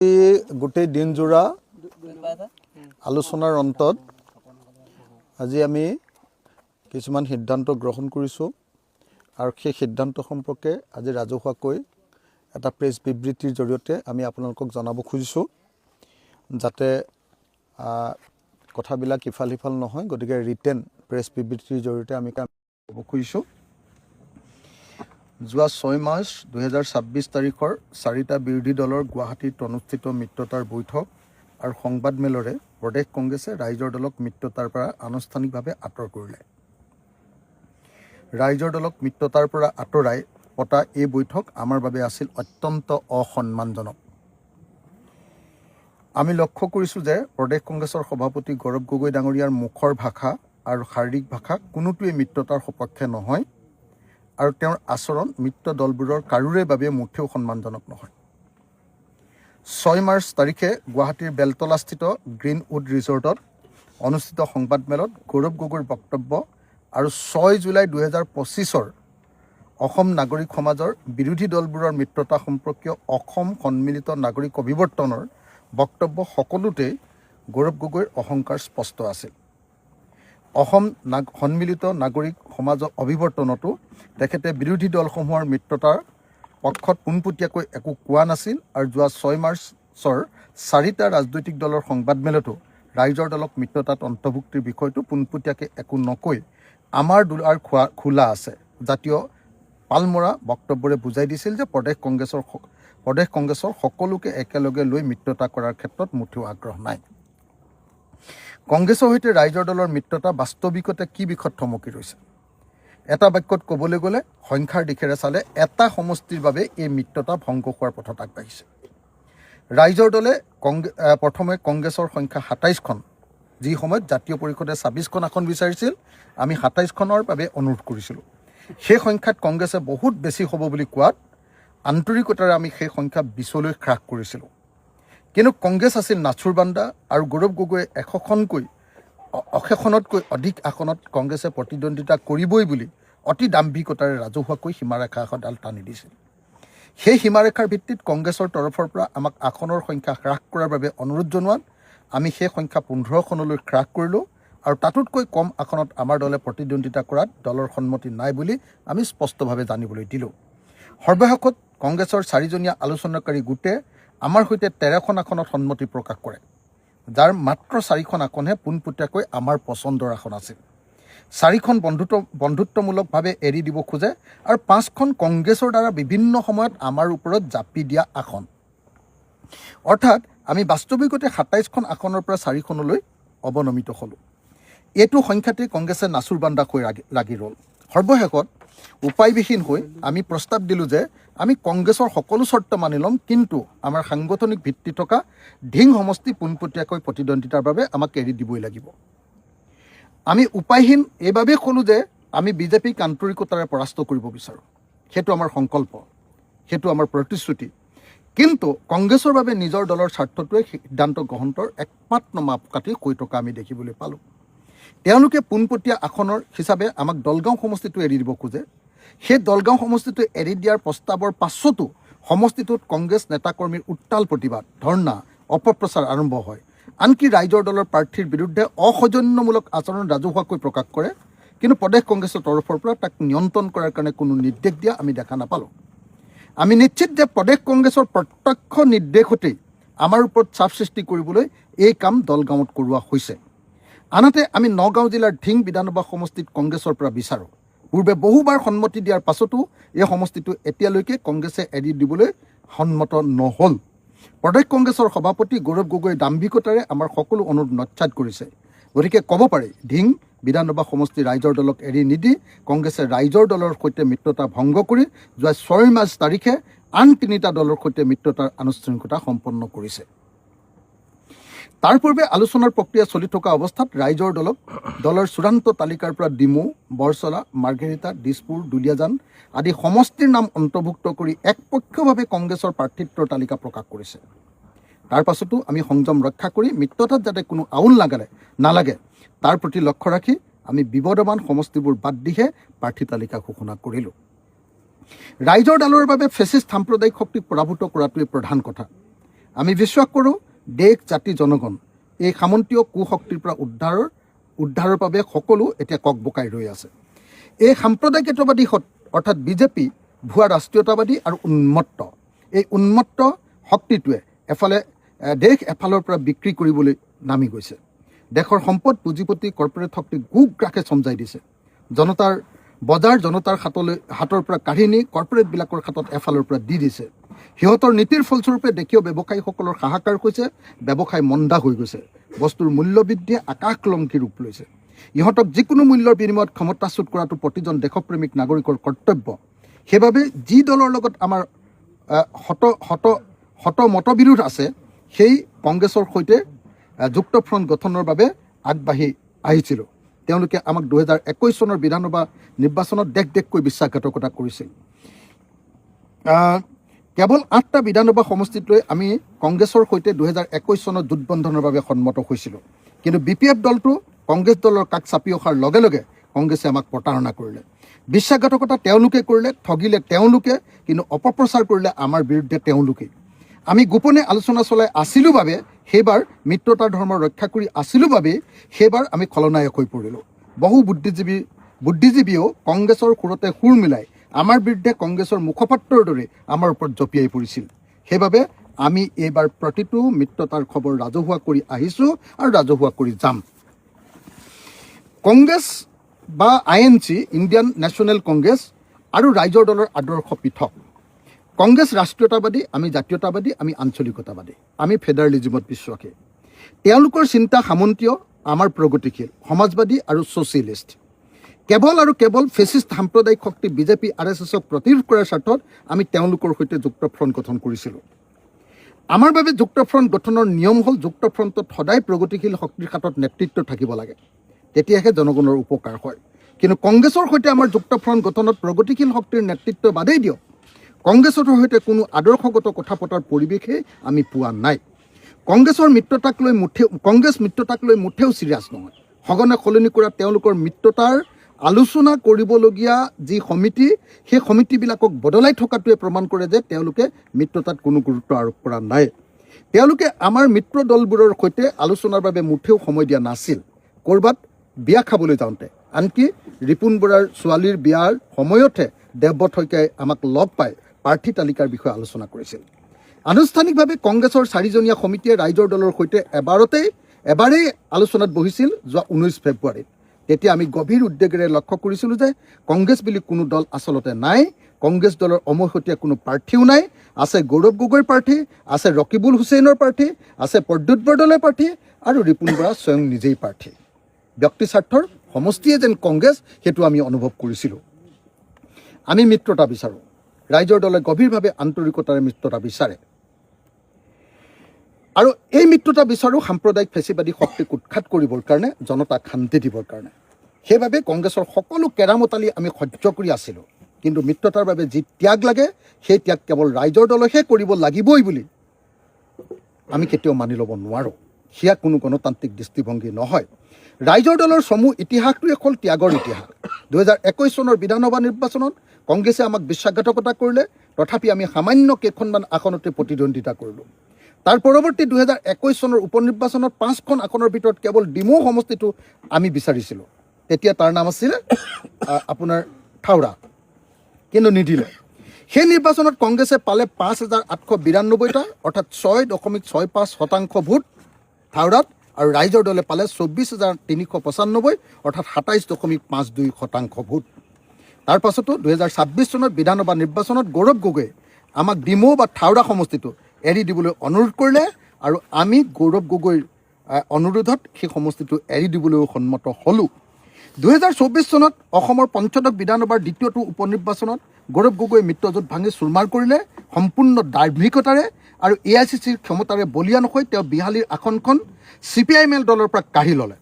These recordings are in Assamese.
গোটেই দিনজোৰা আলোচনাৰ অন্তত আজি আমি কিছুমান সিদ্ধান্ত গ্ৰহণ কৰিছোঁ আৰু সেই সিদ্ধান্ত সম্পৰ্কে আজি ৰাজহুৱাকৈ এটা প্ৰেছ বিবৃতিৰ জৰিয়তে আমি আপোনালোকক জনাব খুজিছোঁ যাতে কথাবিলাক ইফাল সিফাল নহয়। গতিকে ৰিটেন প্ৰেছ বিবৃতিৰ জৰিয়তে আমি কাম কৰিব খুজিছোঁ। যোৱা 6 মাৰ্চ 2026 তাৰিখৰ 4টা বিৰোধী দলৰ গুৱাহাটীত অনুষ্ঠিত মিত্ৰতাৰ বৈঠক আৰু সংবাদমেলৰে প্ৰদেশ কংগ্ৰেছে ৰাইজৰ দলক মিত্ৰতাৰ পৰা আনুষ্ঠানিকভাৱে আঁতৰ কৰিলে। ৰাইজৰ দলক মিত্ৰতাৰ পৰা আঁতৰাই পতা এই বৈঠক আমাৰ বাবে আছিল অত্যন্ত অসন্মানজনক। আমি লক্ষ্য কৰিছোঁ যে প্ৰদেশ কংগ্ৰেছৰ সভাপতি গৌৰৱ গগৈ ডাঙৰীয়াৰ মুখৰ ভাষা আৰু শাৰীৰিক ভাষা কোনোটোৱেই মিত্ৰতাৰ সপক্ষে নহয় আৰু তেওঁৰ আচৰণ মিত্ৰ দলবোৰৰ কাৰোৰে বাবে মুঠেও সন্মানজনক নহয়। 6 মাৰ্চ তাৰিখে গুৱাহাটীৰ বেলতলাস্থিত গ্ৰীণউড ৰিজৰ্টত অনুষ্ঠিত সংবাদমেলত গৌৰৱ গগৈৰ বক্তব্য আৰু 6 জুলাই 2025 অসম নাগৰিক সমাজৰ বিৰোধী দলবোৰৰ মিত্ৰতা সম্পৰ্কীয় অসম সন্মিলিত নাগৰিক অভিৱৰ্তনৰ বক্তব্য সকলোতে গৌৰৱ গগৈৰ অহংকাৰ স্পষ্ট আছিল। অসম সন্মিলিত নাগৰিক সমাজ অভিৱৰ্তনতো তেখেতে বিৰোধী দলসমূহৰ মিত্ৰতাৰ পক্ষত পোনপটীয়াকৈ একো কোৱা নাছিল আৰু যোৱা 6 মাৰ্চৰ 4টা ৰাজনৈতিক দলৰ সংবাদমেলতো ৰাইজৰ দলক মিত্ৰতাত অন্তৰ্ভুক্তিৰ বিষয়টো পোনপটীয়াকৈ একো নকৈ আমাৰ দুৱাৰ খোলা আছে জাতীয় পালমৰা বক্তব্যৰে বুজাই দিছিল যে প্ৰদেশ কংগ্ৰেছৰ সকলোকে একেলগে লৈ মিত্ৰতা কৰাৰ ক্ষেত্ৰত মুঠেও আগ্ৰহ নাই। কংগ্ৰেছৰ সৈতে ৰাইজৰ দলৰ মিত্ৰতা বাস্তৱিকতে কি বিষয়ত থমকি ৰৈছে? এটা বাক্যত ক'বলৈ গ'লে সংখ্যাৰ দিশেৰে চালে এটা সমষ্টিৰ বাবে এই মিত্ৰতা ভংগ হোৱাৰ পথত আগবাঢ়িছে। ৰাইজৰ দলে প্ৰথমে কংগ্ৰেছৰ সংখ্যা 27খন, যি সময়ত জাতীয় পৰিষদে 26খন আসন বিচাৰিছিল, আমি 27খনৰ বাবে অনুৰোধ কৰিছিলোঁ। সেই সংখ্যাত কংগ্ৰেছে বহুত বেছি হ'ব বুলি কোৱাত আন্তৰিকতাৰে আমি সেই সংখ্যা 20লৈ হ্ৰাস কৰিছিলোঁ। কিন্তু কংগ্ৰেছ আছিল নাচুৰবান্দা আৰু গৌৰৱ গগৈয়ে 100খনতকৈ অধিক আসনত কংগ্ৰেছে প্ৰতিদ্বন্দ্বিতা কৰিবই বুলি অতি দাম্ভিকতাৰে ৰাজহুৱাকৈ সীমাৰেখা এডাল টানি দিছিল। সেই সীমাৰেখাৰ ভিত্তিত কংগ্ৰেছৰ তৰফৰ পৰা আমাক আসনৰ সংখ্যা হ্ৰাস কৰাৰ বাবে অনুৰোধ জনোৱাত আমি সেই সংখ্যা 15খনলৈ হ্ৰাস কৰিলোঁ আৰু তাতোতকৈ কম আসনত আমাৰ দলে প্ৰতিদ্বন্দ্বিতা কৰাত দলৰ সন্মতি নাই বুলি আমি স্পষ্টভাৱে জানিবলৈ দিলোঁ। সৰ্বশেষত কংগ্ৰেছৰ 4জনীয়া আলোচনাকাৰী গোটে আমাৰ সৈতে 13খন আসনত সন্মতি প্ৰকাশ কৰে, যাৰ মাত্ৰ 4খন আসনহে পোনপটীয়াকৈ আমাৰ পচন্দৰ আসন আছিল। 4খন বন্ধুত্বমূলকভাৱে এৰি দিব খোজে আৰু 5খন কংগ্ৰেছৰ দ্বাৰা বিভিন্ন সময়ত আমাৰ ওপৰত জাপি দিয়া আসন। অৰ্থাৎ আমি বাস্তৱিকতে 27খন আসনৰ পৰা 4খনলৈ অৱনমিত হ'লোঁ। এইটো সংখ্যাতেই কংগ্ৰেছে নাচুৰবান্দা হৈ লাগি ৰ'ল। সৰ্বশেষত উপায়বিহীন হৈ আমি প্ৰস্তাৱ দিলোঁ যে আমি কংগ্ৰেছৰ সকলো চৰ্ত মানি ল'ম, কিন্তু আমাৰ সাংগঠনিক ভিত্তি থকা ধিং সমষ্টি পোনপটীয়াকৈ প্ৰতিদ্বন্দ্বিতাৰ বাবে আমাক এৰি দিবই লাগিব। আমি উপায়হীন এইবাবেই ক'লোঁ যে আমি বিজেপিক আন্তৰিকতাৰে পৰাস্ত কৰিব বিচাৰোঁ। সেইটো আমাৰ সংকল্প, সেইটো আমাৰ প্ৰতিশ্ৰুতি। কিন্তু কংগ্ৰেছৰ বাবে নিজৰ দলৰ স্বাৰ্থটোৱে সিদ্ধান্ত গ্ৰহণৰ একমাত্ৰ মাপকাঠি হৈ থকা আমি দেখিবলৈ পালোঁ। তেওঁলোকে পোনপটীয়া আসনৰ হিচাপে আমাক দলগাঁও সমষ্টিটো এৰি দিব খোজে। সেই দলগাঁও সমষ্টিটো এৰি দিয়াৰ প্ৰস্তাৱৰ পাছতো সমষ্টিটোত কংগ্ৰেছ নেতাকৰ্মীৰ উত্তাল প্ৰতিবাদ, ধৰ্ণা, অপপ্ৰচাৰ আৰম্ভ হয়। আনকি ৰাইজৰ দলৰ প্ৰাৰ্থীৰ বিৰুদ্ধে অসৌজন্যমূলক আচৰণ ৰাজহুৱাকৈ প্ৰকাশ কৰে, কিন্তু প্ৰদেশ কংগ্ৰেছৰ তৰফৰ পৰা তাক নিয়ন্ত্ৰণ কৰাৰ কাৰণে কোনো নিৰ্দেশ দিয়া আমি দেখা নাপালোঁ। আমি নিশ্চিত যে প্ৰদেশ কংগ্ৰেছৰ প্ৰত্যক্ষ নিৰ্দেশতেই আমাৰ ওপৰত চাপ সৃষ্টি কৰিবলৈ এই কাম দলগাঁৱত কৰোৱা হৈছে। আনহাতে আমি নগাঁও জিলাৰ ধিং বিধানসভা সমষ্টিত কংগ্ৰেছৰ পৰা বিচাৰোঁ। পূৰ্বে বহুবাৰ সন্মতি দিয়াৰ পাছতো এই সমষ্টিটো এতিয়ালৈকে কংগ্ৰেছে এৰি দিবলৈ সন্মত নহ'ল। প্ৰদেশ কংগ্ৰেছৰ সভাপতি গৌৰৱ গগৈৰ দাম্ভিকতাৰে আমাৰ সকলো অনুৰোধ নস্যাৎ কৰিছে। গতিকে ক'ব পাৰি ধিং বিধানসভা সমষ্টি ৰাইজৰ দলক এৰি নিদি কংগ্ৰেছে ৰাইজৰ দলৰ সৈতে মিত্ৰতা ভংগ কৰি যোৱা 6 মাৰ্চ তাৰিখে আন 3টা দলৰ সৈতে মিত্ৰতাৰ আনুষ্ঠানিকতা সম্পন্ন কৰিছে। তাৰ পূৰ্বে আলোচনাৰ প্ৰক্ৰিয়া চলি থকা অৱস্থাত ৰাইজৰ দলক দলৰ চূড়ান্ত তালিকাৰ পৰা ডিমৌ, বৰচলা, মাৰ্ঘেৰিটা, দিছপুৰ, দুলীয়াজান আদি সমষ্টিৰ নাম অন্তৰ্ভুক্ত কৰি একপক্ষীয়ভাৱে কংগ্ৰেছৰ প্ৰাৰ্থিত্বৰ তালিকা প্ৰকাশ কৰিছে। তাৰ পাছতো আমি সংযম ৰক্ষা কৰি মিত্ৰতাত যাতে কোনো আউল নালাগে তাৰ প্ৰতি লক্ষ্য ৰাখি আমি বিবদমান সমষ্টিবোৰ বাদ দিহে প্ৰাৰ্থী তালিকা ঘোষণা কৰিলোঁ। ৰাইজৰ দলৰ বাবে ফেচিষ্ট সাম্প্ৰদায়িক শক্তিক পৰাভূত কৰাটোৱে প্ৰধান কথা। আমি বিশ্বাস কৰোঁ দেশ জাতি জনগণ এই সামন্তীয় কুশক্তিৰ পৰা উদ্ধাৰৰ বাবে সকলো এতিয়া ককবকাই ৰৈ আছে। এই সাম্প্ৰদায়িকতাবাদী অৰ্থাৎ বিজেপি ভুৱা ৰাষ্ট্ৰীয়তাবাদী আৰু উন্মত্ত এই উন্মত্ত শক্তিটোৱে দেশ এফালৰ পৰা বিক্ৰী কৰিবলৈ নামি গৈছে। দেশৰ সম্পদ পুঁজিপতি কৰ্পৰেট শক্তিক গোগ্ৰাসে চমজাই দিছে। জনতাৰ বজাৰ জনতাৰ হাতৰ পৰা কাঢ়ি নি কৰ্পৰেটবিলাকৰ হাতত এফালৰ পৰা দি দিছে। সিহঁতৰ নীতিৰ ফলস্বৰূপে দেশীয় ব্যৱসায়ীসকলৰ হাহাকাৰ হৈছে, ব্যৱসায় মন্দা হৈ গৈছে। বস্তুৰ মূল্য বৃদ্ধিয়ে আকাশলংঘী ৰূপ লৈছে। ইহঁতক যিকোনো মূল্যৰ বিনিময়ত ক্ষমতাচ্যুত কৰাটো প্ৰতিজন দেশপ্ৰেমিক নাগৰিকৰ কৰ্তব্য। সেইবাবে যি দলৰ লগত আমাৰ শত মতবিৰোধ আছে সেই কংগ্ৰেছৰ সৈতে যুক্ত ফ্ৰণ্ট গঠনৰ বাবে আগবাঢ়ি আহিছিলোঁ। তেওঁলোকে আমাক 2021 চনৰ বিধানসভা নিৰ্বাচনত দেশকৈ বিশ্বাসঘাতকতা কৰিছিল। কেৱল 8টা বিধানসভা সমষ্টিত লৈ আমি কংগ্ৰেছৰ সৈতে 2021 চনত জোটবন্ধনৰ বাবে সন্মত হৈছিলোঁ। কিন্তু BPF দলটো কংগ্ৰেছ দলৰ কাষ চাপি অহাৰ লগে লগে কংগ্ৰেছে আমাক প্ৰতাৰণা কৰিলে। বিশ্বাসঘাতকতা তেওঁলোকে কৰিলে, ঠগিলে তেওঁলোকে, কিন্তু অপপ্ৰচাৰ কৰিলে আমাৰ বিৰুদ্ধে তেওঁলোকেই। আমি গোপনে আলোচনা চলাই আছিলোঁ বাবে সেইবাৰ মিত্ৰতাৰ ধৰ্ম ৰক্ষা কৰি আছিলোঁ বাবে সেইবাৰ আমি খলনায়ক হৈ পৰিলোঁ। বহু বুদ্ধিজীৱীয়েও কংগ্ৰেছৰ সুৰতে সুৰ মিলাই আমাৰ বিৰুদ্ধে কংগ্ৰেছৰ মুখপাত্ৰৰ দৰে আমাৰ ওপৰত জঁপিয়াই পৰিছিল। সেইবাবে আমি এইবাৰ প্ৰতিটো মিত্ৰতাৰ খবৰ ৰাজহুৱা কৰি আহিছোঁ আৰু ৰাজহুৱা কৰি যাম। কংগ্ৰেছ বা INC ইণ্ডিয়ান নেশ্যনেল কংগ্ৰেছ আৰু ৰাইজৰ দলৰ আদৰ্শ পৃথক। কংগ্ৰেছ ৰাষ্ট্ৰীয়তাবাদী, আমি জাতীয়তাবাদী, আমি আঞ্চলিকতাবাদী, আমি ফেডাৰেলিজিমত বিশ্বাসী। তেওঁলোকৰ চিন্তা সামন্তীয়, আমাৰ প্ৰগতিশীল, সমাজবাদী আৰু ছ'চিয়েলিষ্ট। কেৱল ফেচিষ্ট সাম্প্ৰদায়িক শক্তি BJP RSSক প্ৰতিৰোধ কৰাৰ স্বাৰ্থত আমি তেওঁলোকৰ সৈতে যুক্ত ফ্ৰণ্ট গঠন কৰিছিলোঁ। আমাৰ বাবে যুক্ত ফ্ৰণ্ট গঠনৰ নিয়ম হ'ল যুক্ত ফ্ৰণ্টত সদায় প্ৰগতিশীল শক্তিৰ হাতত নেতৃত্ব থাকিব লাগে, তেতিয়াহে জনগণৰ উপকাৰ হয়। কিন্তু কংগ্ৰেছৰ সৈতে আমাৰ যুক্ত ফ্ৰণ্ট গঠনত প্ৰগতিশীল শক্তিৰ নেতৃত্ব বাদেই দিয়ক, কংগ্ৰেছৰ সৈতে কোনো আদৰ্শগত কথা পতাৰ পৰিৱেশে আমি পোৱা নাই। কংগ্ৰেছ মিত্ৰতাক লৈ মুঠেও চিৰিয়াছ নহয়। সঘনে সলনি কৰা তেওঁলোকৰ মিত্ৰতাৰ আলোচনা কৰিবলগীয়া যি সমিতি, সেই সমিতিবিলাকক বদলাই থকাটোৱে প্ৰমাণ কৰে যে তেওঁলোকে মিত্ৰতাত কোনো গুৰুত্ব আৰোপ কৰা নাই। তেওঁলোকে আমাৰ মিত্ৰ দলবোৰৰ সৈতে আলোচনাৰ বাবে মুঠেও সময় দিয়া নাছিল। ক'ৰবাত বিয়া খাবলৈ যাওঁতে, আনকি ৰিপুণ বৰাৰ ছোৱালীৰ বিয়াৰ সময়তহে দেৱব্ৰত শইকীয়াই আমাক লগ পাই প্ৰাৰ্থী তালিকাৰ বিষয়ে আলোচনা কৰিছিল। আনুষ্ঠানিকভাৱে কংগ্ৰেছৰ 4জনীয়া সমিতিয়ে ৰাইজৰ দলৰ সৈতে এবাৰেই আলোচনাত বহিছিল যোৱা 19 ফেব্ৰুৱাৰীত। তেতিয়া আমি গভীৰ উদ্বেগেৰে লক্ষ্য কৰিছিলোঁ যে কংগ্ৰেছ বুলি কোনো দল আচলতে নাই। কংগ্ৰেছ দলৰ অমৈহতীয়া কোনো প্ৰাৰ্থীও নাই। আছে গৌৰৱ গগৈৰ প্ৰাৰ্থী, আছে ৰকিবুল হুছেইনৰ প্ৰাৰ্থী, আছে প্ৰদ্যুৎ বৰদলৈৰ প্ৰাৰ্থী আৰু ৰিপুণ বৰা স্বয়ং নিজেই প্ৰাৰ্থী। ব্যক্তি স্বাৰ্থৰ সমষ্টিয়ে যেন কংগ্ৰেছ, সেইটো আমি অনুভৱ কৰিছিলোঁ। আমি মিত্ৰতা বিচাৰোঁ। ৰাইজৰ দলে গভীৰভাৱে আন্তৰিকতাৰে মিত্ৰতা বিচাৰে আৰু এই মিত্ৰতা বিচাৰোঁ সাম্প্ৰদায়িক ফেচিবাদী শক্তিক উৎখাত কৰিবৰ কাৰণে, জনতাক শান্তি দিবৰ কাৰণে। সেইবাবে কংগ্ৰেছৰ সকলো কেৰামতালি আমি সহ্য কৰি আছিলোঁ। কিন্তু মিত্ৰতাৰ বাবে যি ত্যাগ লাগে, সেই ত্যাগ কেৱল ৰাইজৰ দলেহে কৰিব লাগিবই বুলি আমি কেতিয়াও মানি ল'ব নোৱাৰোঁ। সেয়া কোনো গণতান্ত্ৰিক দৃষ্টিভংগী নহয়। ৰাইজৰ দলৰ চমু ইতিহাসটোৱে হ'ল ত্যাগৰ ইতিহাস। 2021 চনৰ বিধানসভা নিৰ্বাচনত কংগ্ৰেছে আমাক বিশ্বাসঘাতকতা কৰিলে, তথাপি আমি সামান্য কেইখনমান আসনতে প্ৰতিদ্বন্দ্বিতা কৰিলোঁ। তাৰ পৰৱৰ্তী 2021 চনৰ উপ নিৰ্বাচনত 5খন আসনৰ ভিতৰত কেৱল ডিমৌ সমষ্টিটো আমি বিচাৰিছিলোঁ। তেতিয়া তাৰ নাম আছিলে আপোনাৰ থাওৰা, কিন্তু নিদিলে। সেই নিৰ্বাচনত কংগ্ৰেছে পালে 5,892টা, অৰ্থাৎ 6.65% ভোট থাওৰাত, আৰু ৰাইজৰ দলে পালে 24,395, অৰ্থাৎ 27.52% ভোট। তাৰ পাছতো 2026 চনত বিধানসভা নিৰ্বাচনত গৌৰৱ গগৈয়ে আমাক ডিমৌ বা থাওৰা সমষ্টিটো এৰি দিবলৈ অনুৰোধ কৰিলে আৰু আমি গৌৰৱ গগৈৰ অনুৰোধত সেই সমষ্টিটো এৰি দিবলৈও সন্মত হ'লোঁ। 2024 চনত অসমৰ পঞ্চদশ বিধানসভাৰ দ্বিতীয়টো উপ নিৰ্বাচনত গৌৰৱ গগৈয়ে মিত্ৰজোঁট ভাঙি চুৰমাৰ কৰিলে সম্পূৰ্ণ দাৰ্ভিকতাৰে, আৰু AICCৰ ক্ষমতাৰে বলিয়ান হৈ তেওঁ বিহালীৰ আসনখন CPIML দলৰ পৰা কাঢ়ি ল'লে।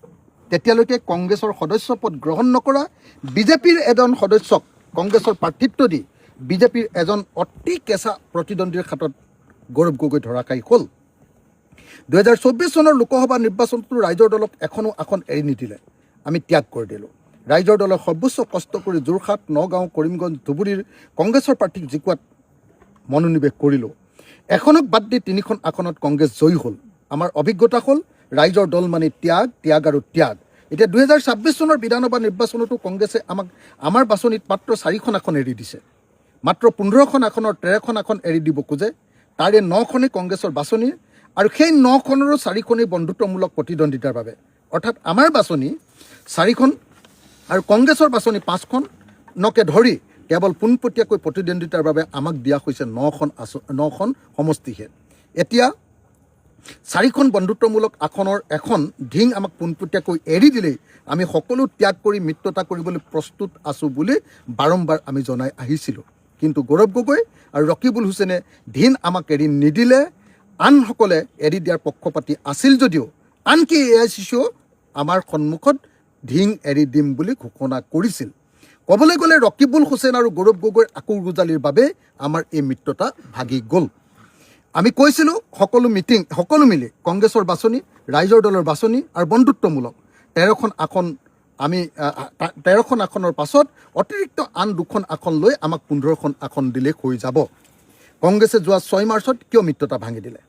তেতিয়ালৈকে কংগ্ৰেছৰ সদস্য পদ গ্ৰহণ নকৰা BJPৰ এজন সদস্যক কংগ্ৰেছৰ প্ৰাৰ্থিত্ব দি BJPৰ এজন অতি কেঁচা প্ৰতিদ্বন্দ্বীৰ হাতত গৌৰৱ গগৈ ধৰাশায়ী হ'ল। 2024 চনৰ লোকসভা নিৰ্বাচনতো ৰাইজৰ দলক এখনো আসন এৰি নিদিলে। আমি ত্যাগ কৰি দিলোঁ। ৰাইজৰ দলে সৰ্বোচ্চ কষ্ট কৰি যোৰহাট, নগাঁও, কৰিমগঞ্জ, ধুবুৰীৰ কংগ্ৰেছৰ প্ৰাৰ্থীক জিকোৱাত মনোনিৱেশ কৰিলোঁ। এখনক বাদ দি 3খন আসনত কংগ্ৰেছ জয়ী হ'ল। আমাৰ অভিজ্ঞতা হ'ল ৰাইজৰ দল মানে ত্যাগ ত্যাগ আৰু ত্যাগ। এতিয়া 2026 চনৰ বিধানসভা নিৰ্বাচনতো কংগ্ৰেছে আমাৰ বাছনিত মাত্ৰ 4খন আসন এৰি দিছে। মাত্ৰ 15খন আসনৰ 13খন আসন এৰি দিব খোজে। তাৰে 9খনেই কংগ্ৰেছৰ বাছনি আৰু সেই 9খনৰো 4খনেই বন্ধুত্বমূলক প্ৰতিদ্বন্দ্বিতাৰ বাবে। অৰ্থাৎ আমাৰ বাছনি 4খন আৰু কংগ্ৰেছৰ বাছনি 5খনকে ধৰি কেৱল পোনপটীয়াকৈ প্ৰতিদ্বন্দ্বিতাৰ বাবে আমাক দিয়া হৈছে 9খন সমষ্টিহে। এতিয়া 4খন বন্ধুত্বমূলক আসনৰ এখন ঢিং আমাক পোনপটীয়াকৈ এৰি দিলেই আমি সকলো ত্যাগ কৰি মিত্ৰতা কৰিবলৈ প্ৰস্তুত আছোঁ বুলি বাৰম্বাৰ আমি জনাই আহিছিলোঁ। কিন্তু গৌৰৱ গগৈ আৰু ৰকিবুল হুছেইনে ঢিং আমাক এৰি নিদিলে। আনসকলে এৰি দিয়াৰ পক্ষপাতি আছিল যদিও আনকি AICCও আমাৰ সন্মুখত ঢিং এৰি দিম বুলি ঘোষণা কৰিছিল। ক'বলৈ গ'লে ৰকিবুল হুছেইন আৰু গৌৰৱ গগৈৰ আকুৰগুজালিৰ বাবে আমাৰ এই মিত্ৰতা ভাগি গ'ল। আমি কৈছিলোঁ সকলো মিলি কংগ্ৰেছৰ বাছনি, ৰাইজৰ দলৰ বাছনি আৰু বন্ধুত্বমূলক 13খন আসন আমি 13খন আসনৰ পাছত অতিৰিক্ত আন 2খন আসন লৈ আমাক 15খন আসন দিলে হৈ যাব। কংগ্ৰেছে যোৱা 6 মাৰ্চত কিয় মিত্ৰতা ভাঙি দিলে?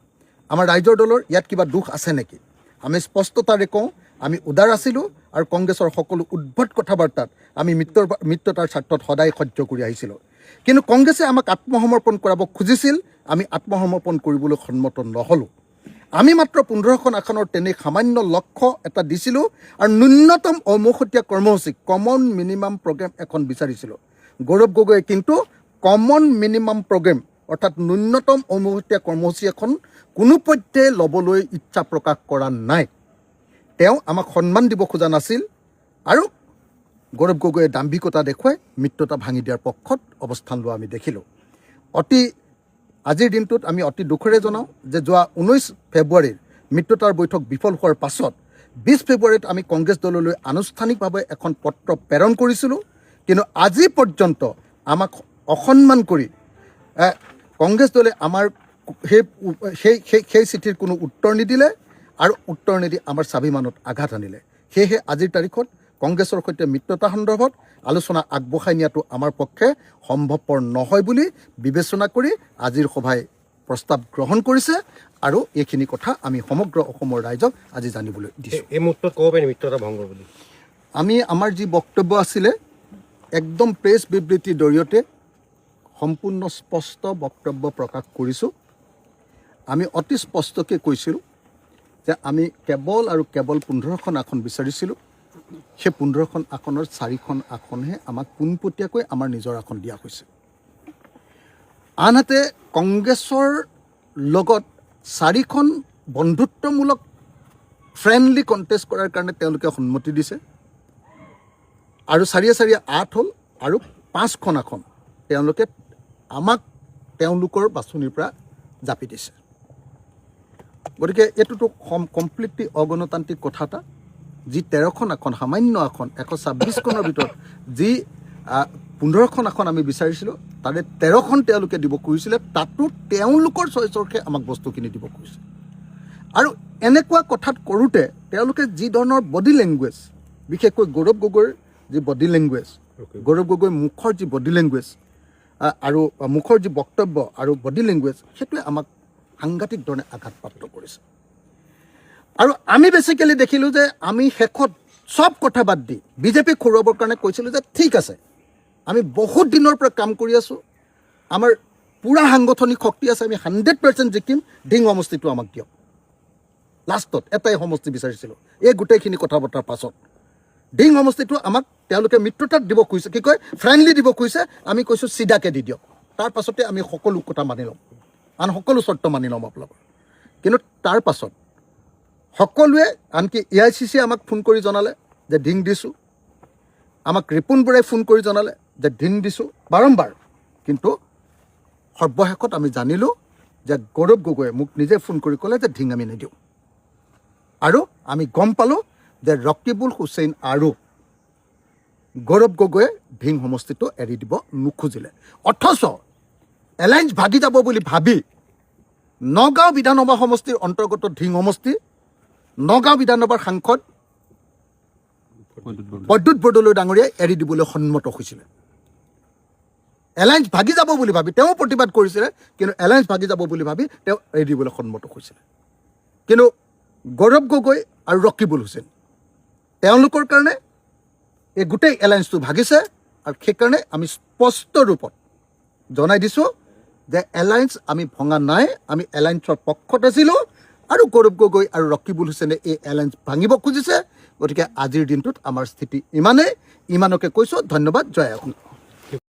আমাৰ ৰাইজৰ দলৰ ইয়াত কিবা দোষ আছে নেকি? আমি স্পষ্টতাৰে কওঁ, আমি উদাৰ আছিলোঁ আৰু কংগ্ৰেছৰ সকলো উদ্ভট কথা বাৰ্তাত আমি মিত্ৰতাৰ স্বাৰ্থত সদায় সহ্য কৰি আহিছিলোঁ। কিন্তু কংগ্ৰেছে আমাক আত্মসমৰ্পণ কৰাব খুজিছিল, আমি আত্মসমৰ্পণ কৰিবলৈ সন্মত নহ'লোঁ। আমি মাত্ৰ 15খন আসনৰ তেনে সামান্য লক্ষ্য এটা দিছিলোঁ আৰু ন্যূনতম 59টা কৰ্মসূচী কমন মিনিমাম প্ৰগ্ৰেম এখন বিচাৰিছিলোঁ। গৌৰৱ গগৈয়ে কিন্তু কমন মিনিমাম প্ৰগ্ৰেম অৰ্থাৎ ন্যূনতম 59টা কৰ্মসূচী এখন কোনোপধ্যে ল'বলৈ ইচ্ছা প্ৰকাশ কৰা নাই। তেওঁ আমাক সন্মান দিব খোজা নাছিল আৰু গৌৰৱ গগৈয়ে দাম্ভিকতা দেখুৱাই মিত্ৰতা ভাঙি দিয়াৰ পক্ষত অৱস্থান লোৱা আমি দেখিলোঁ। আজিৰ দিনটোত আমি অতি দুখেৰে জনাওঁ যে যোৱা 19 ফেব্ৰুৱাৰীৰ মিত্ৰতাৰ বৈঠক বিফল হোৱাৰ পাছত 20 ফেব্ৰুৱাৰীত আমি কংগ্ৰেছ দললৈ আনুষ্ঠানিকভাৱে এখন পত্ৰ প্ৰেৰণ কৰিছিলোঁ। কিন্তু আজি পৰ্যন্ত আমাক অসন্মান কৰি কংগ্ৰেছ দলে আমাৰ সেই চিঠিৰ কোনো উত্তৰ নিদিলে আৰু উত্তৰ নিদি আমাৰ স্বাভিমানত আঘাত আনিলে। সেয়েহে আজিৰ তাৰিখত কংগ্ৰেছৰ সৈতে মিত্ৰতা সন্দৰ্ভত আলোচনা আগবঢ়াই নিয়াটো আমাৰ পক্ষে সম্ভৱপৰ নহয় বুলি বিবেচনা কৰি আজিৰ সভাই প্ৰস্তাৱ গ্ৰহণ কৰিছে আৰু এইখিনি কথা আমি সমগ্ৰ অসমৰ ৰাইজক আজি জানিবলৈ দিছোঁ। এই মুহূৰ্তত ক'ব পাৰি মিত্ৰতা ভংগ বুলি আমি আমাৰ যি বক্তব্য আছিলে একদম প্ৰেছ বিবৃতিৰ জৰিয়তে সম্পূৰ্ণ স্পষ্ট বক্তব্য প্ৰকাশ কৰিছোঁ। আমি অতি স্পষ্টকৈ কৈছিলোঁ যে আমি কেৱল আৰু কেৱল 15খন আসন বিচাৰিছিলোঁ। সেই 15খন আসনৰ 4খন আসনহে আমাক পোনপটীয়াকৈ আমাৰ নিজৰ আসন দিয়া হৈছে। আনহাতে কংগ্ৰেছৰ লগত 4খন বন্ধুত্বমূলক ফ্ৰেণ্ডলি কণ্টেষ্ট কৰাৰ কাৰণে তেওঁলোকে সন্মতি দিছে আৰু 4 8 হ'ল আৰু 5খন আসন তেওঁলোকে আমাক তেওঁলোকৰ বাছনিৰ পৰা জাপি দিছে। গতিকে এইটোতো কমপ্লিটলি অগণতান্ত্ৰিক কথা এটা। যি 13খন আসন সামান্য আসন 126খনৰ ভিতৰত যি 15খন আসন আমি বিচাৰিছিলোঁ তাৰে 13খন তেওঁলোকে দিব খুজিছিলে, তাতো তেওঁলোকৰ চইচৰহে আমাক বস্তুখিনি দিব খুজিছে। আৰু এনেকুৱা কথাত কৰোঁতে তেওঁলোকে যি ধৰণৰ বডি লেংগুৱেজ, বিশেষকৈ গৌৰৱ গগৈৰ যি বডি লেংগুৱেজ, গৌৰৱ গগৈৰ মুখৰ যি বডি লেংগুৱেজ আৰু মুখৰ যি বক্তব্য আৰু বডি লেংগুৱেজ, সেইটোৱে আমাক সাংঘাতিক ধৰণে আঘাতপ্ৰাপ্ত কৰিছে। আৰু আমি বেচিকেলি দেখিলোঁ যে আমি শেষত চব কথা বাদ দি বিজেপিক খুৰুৱাবৰ কাৰণে কৈছিলোঁ যে ঠিক আছে, আমি বহুত দিনৰ পৰা কাম কৰি আছোঁ, আমাৰ পূৰা সাংগঠনিক শক্তি আছে, আমি 100% জিকিম, ঢিং সমষ্টিটো আমাক দিয়ক। লাষ্টত এটাই সমষ্টি বিচাৰিছিলোঁ। এই গোটেইখিনি কথা বতৰাৰ পাছত ঢিং সমষ্টিটো আমাক তেওঁলোকে মিত্ৰতাত দিব খুজিছে, কি কয় ফ্ৰেণ্ডলি দিব খুজিছে। আমি কৈছোঁ চিধাকৈ দি দিয়ক, তাৰ পাছতে আমি সকলো কথা মানি ল'ম, আন সকলো চৰ্ত মানি ল'ম আপোনালোকৰ। কিন্তু তাৰ পাছত সকলোৱে আনকি AICC আমাক ফোন কৰি জনালে যে ঢিং দিছোঁ, আমাক ৰিপুণ বৰাই ফোন কৰি জনালে যে ঢিং দিছোঁ বাৰম্বাৰ। কিন্তু সৰ্বশেষত আমি জানিলোঁ যে গৌৰৱ গগৈয়ে মোক নিজে ফোন কৰি ক'লে যে ঢিং আমি নিদিওঁ। আৰু আমি গম পালোঁ যে ৰকিবুল হুছেইন আৰু গৌৰৱ গগৈয়ে ঢিং সমষ্টিটো এৰি দিব নোখোজিলে। অথচ এলায়েন্স ভাগি যাব বুলি ভাবি নগাঁও বিধানসভা সমষ্টিৰ অন্তৰ্গত ঢিং সমষ্টি নগাঁও বিধানসভাৰ সাংসদ বৈদ্যুৎ বৰদলৈ ডাঙৰীয়াই এৰি দিবলৈ সন্মত হৈছিলে। এলায়েন্স ভাগি যাব বুলি ভাবি তেওঁ প্ৰতিবাদ কৰিছিলে, কিন্তু এলায়েন্স ভাগি যাব বুলি ভাবি তেওঁ এৰি দিবলৈ সন্মত হৈছিলে। কিন্তু গৌৰৱ গগৈ আৰু ৰকিবুল হুছেইন তেওঁলোকৰ কাৰণে এই গোটেই এলায়েন্সটো ভাগিছে, আৰু সেইকাৰণে আমি স্পষ্ট ৰূপত জনাই দিছোঁ যে এলায়েন্স আমি ভঙা নাই, আমি এলায়েন্সৰ পক্ষত আছিলোঁ, আৰু গৌৰৱ গগৈ আৰু ৰকিবুল হুছেইনে এই এলায়েন্স ভাঙিব খুজিছে। গতিকে আজিৰ দিনটোত আমাৰ স্থিতি ইমানেই, ইমানকে কৈছোঁ। ধন্যবাদ। জয় আহোম।